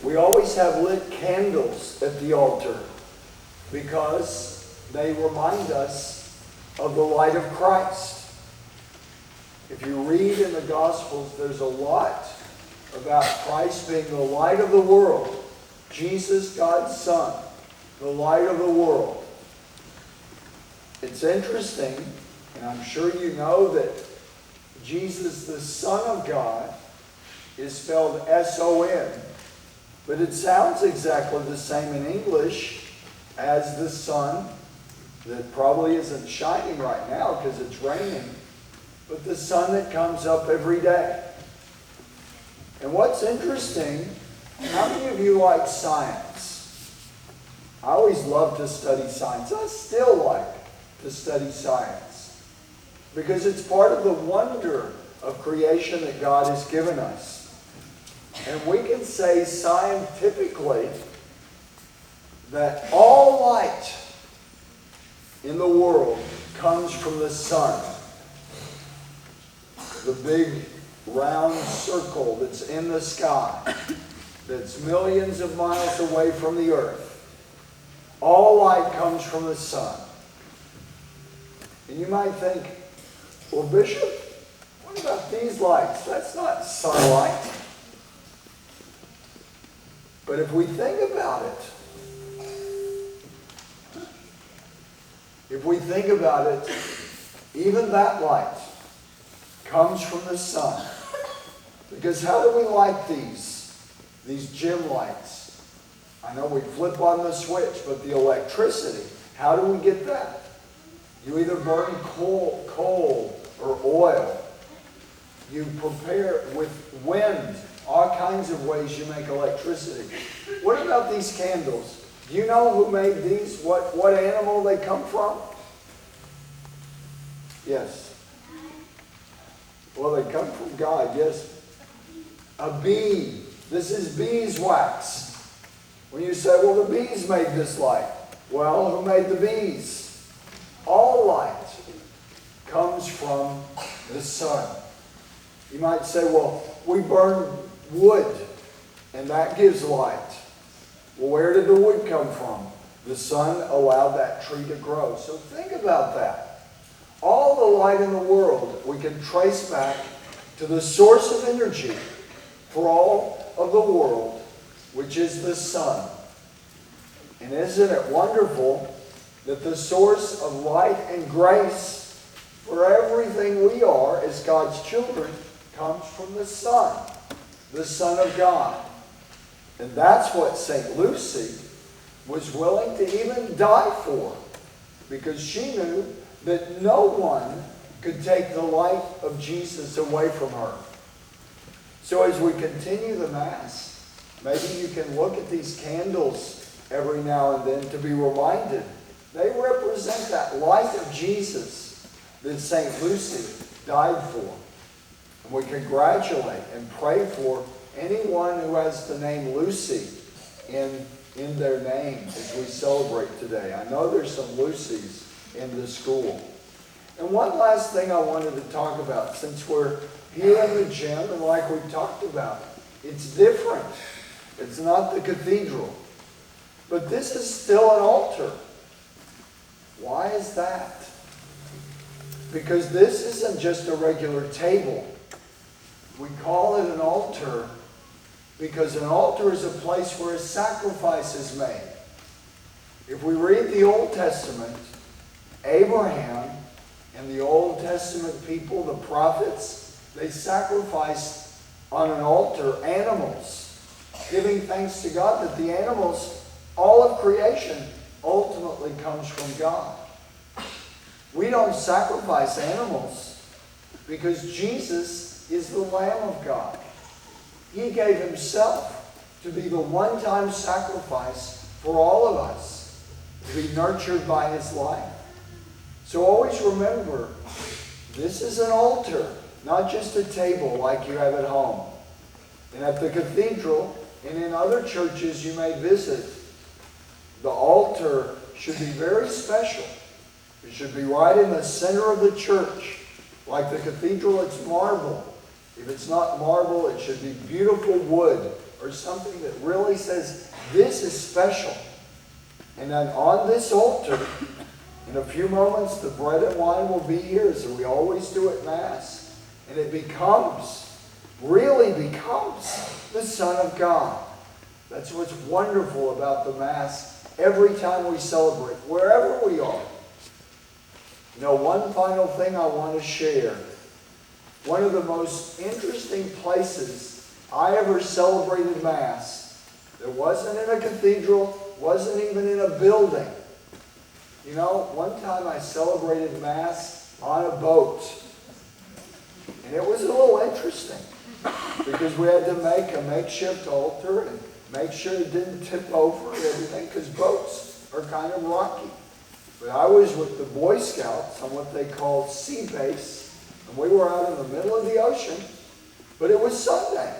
We always have lit candles at the altar because they remind us of the light of Christ. If you read in the Gospels, there's a lot about Christ being the light of the world. Jesus, God's Son, the light of the world. It's interesting, and I'm sure you know that Jesus, the Son of God, is spelled S-O-N. But it sounds exactly the same in English as the sun that probably isn't shining right now because it's raining, but the sun that comes up every day. And what's interesting, how many of you like science? I always loved to study science. I still like to study science because it's part of the wonder of creation that God has given us. And we can say scientifically that all light in the world comes from the sun. The big round circle that's in the sky, that's millions of miles away from the earth. All light comes from the sun. And you might think, well, Bishop, what about these lights? That's not sunlight. But if we think about it, even that light comes from the sun. Because how do we light these gym lights? I know we flip on the switch, but the electricity, how do we get that? You either burn coal or oil. You prepare with wind. All kinds of ways you make electricity. What about these candles? Do you know who made these? What animal they come from? Yes. Well, they come from God, yes. A bee. This is beeswax. When you say, well, the bees made this light. Well, who made the bees? All light comes from the sun. You might say, well, we burn wood, and that gives light. Well, where did the wood come from? The sun allowed that tree to grow. So think about that. All the light in the world we can trace back to the source of energy for all of the world, which is the sun. And isn't it wonderful that the source of light and grace for everything we are as God's children comes from the sun. The Son of God. And that's what St. Lucy was willing to even die for, because she knew that no one could take the light of Jesus away from her. So as we continue the Mass, maybe you can look at these candles every now and then to be reminded. They represent that light of Jesus that St. Lucy died for. And we congratulate and pray for anyone who has the name Lucy in their name as we celebrate today. I know there's some Lucys in the school. And one last thing I wanted to talk about, since we're here in the gym, and like we've talked about, it's different. It's not the cathedral. But this is still an altar. Why is that? Because this isn't just a regular table. We call it an altar because an altar is a place where a sacrifice is made. If we read the Old Testament, Abraham and the Old Testament people, the prophets, they sacrificed on an altar animals, giving thanks to God that the animals, all of creation, ultimately comes from God. We don't sacrifice animals because Jesus is the Lamb of God. He gave himself to be the one-time sacrifice for all of us, to be nurtured by his life. So always remember, this is an altar, not just a table like you have at home. And at the cathedral and in other churches you may visit, the altar should be very special. It should be right in the center of the church. Like the cathedral, it's marble. If it's not marble, it should be beautiful wood or something that really says, this is special. And then on this altar, in a few moments, the bread and wine will be here, as we always do at Mass. And it really becomes the Son of God. That's what's wonderful about the Mass every time we celebrate, wherever we are. You know, one final thing I want to share. One of the most interesting places I ever celebrated Mass, that wasn't in a cathedral, wasn't even in a building. You know, one time I celebrated Mass on a boat. And it was a little interesting, because we had to make a makeshift altar and make sure it didn't tip over and everything, because boats are kind of rocky. But I was with the Boy Scouts on what they called sea base, and we were out in the middle of the ocean, but it was Sunday,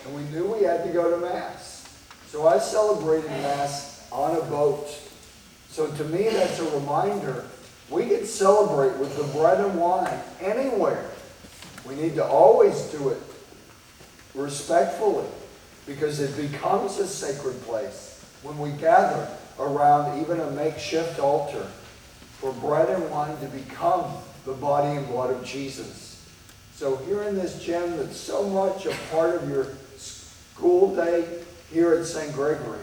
and we knew we had to go to Mass. So I celebrated Mass on a boat. So to me, that's a reminder, we can celebrate with the bread and wine anywhere. We need to always do it respectfully, because it becomes a sacred place when we gather around even a makeshift altar for bread and wine to become the body and blood of Jesus. So here in this gem that's so much a part of your school day here at St. Gregory,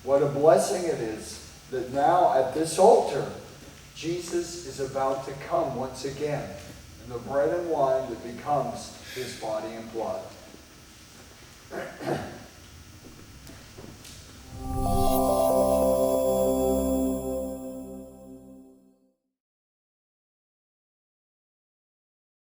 what a blessing it is that now at this altar, Jesus is about to come once again in the bread and wine that becomes his body and blood.